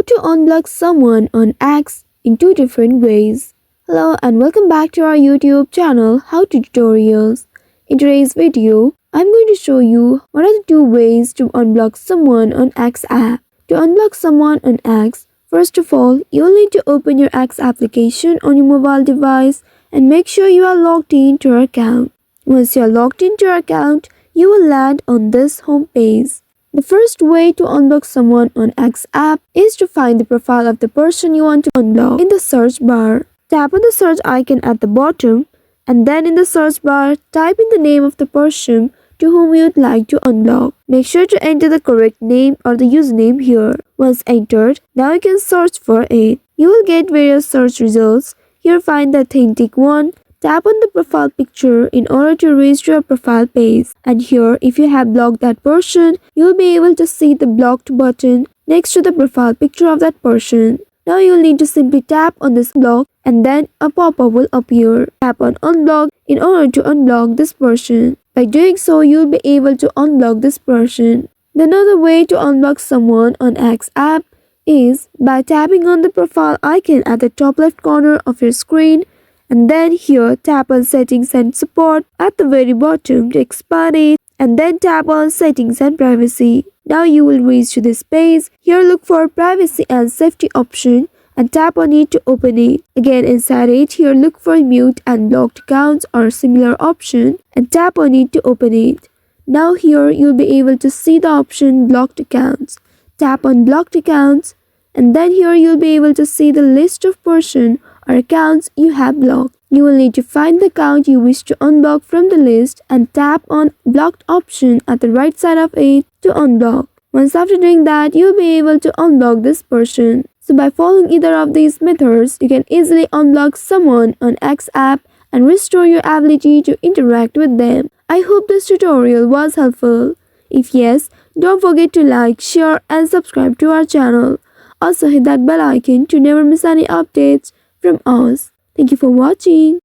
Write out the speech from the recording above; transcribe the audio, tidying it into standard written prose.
to unblock someone on X in two different ways. Hello and welcome back to our YouTube channel How to Tutorials. In today's video, I'm going to show you what are the two ways to unblock someone on X app. To unblock someone on X, first of all, you'll need to open your X application on your mobile device and make sure you are logged into your account. Once you are logged into your account, you will land on this home page. The first way to unblock someone on X app is to find the profile of the person you want to unblock in the search bar. Tap on the search icon at the bottom and then in the search bar, type in the name of the person to whom you would like to unblock. Make sure to enter the correct name or the username here. Once entered, now you can search for it. You will get various search results. Here find the authentic one. Tap on the profile picture in order to reach your profile page. And here, if you have blocked that person, you will be able to see the blocked button next to the profile picture of that person. Now you will need to simply tap on this block and then a pop-up will appear. Tap on unblock in order to unblock this person. By doing so, you will be able to unblock this person. Another way to unblock someone on X app is by tapping on the profile icon at the top left corner of your screen. And then here tap on settings and support at the very bottom to expand it and then tap on settings and privacy. Now you will reach to this page. Here look for privacy and safety option and tap on it to open it. Again inside it, here look for mute and blocked accounts or similar option and tap on it to open it. Now here you'll be able to see the option blocked accounts. Tap on blocked accounts and then here you'll be able to see the list of person or accounts you have blocked. You will need to find the account you wish to unblock from the list and tap on blocked option at the right side of it to unblock. Once after doing that, you will be able to unblock this person. So by following either of these methods, you can easily unblock someone on X app and restore your ability to interact with them. I hope this tutorial was helpful. If yes, don't forget to like, share and subscribe to our channel. Also hit that bell icon to never miss any updates from us. Thank you for watching.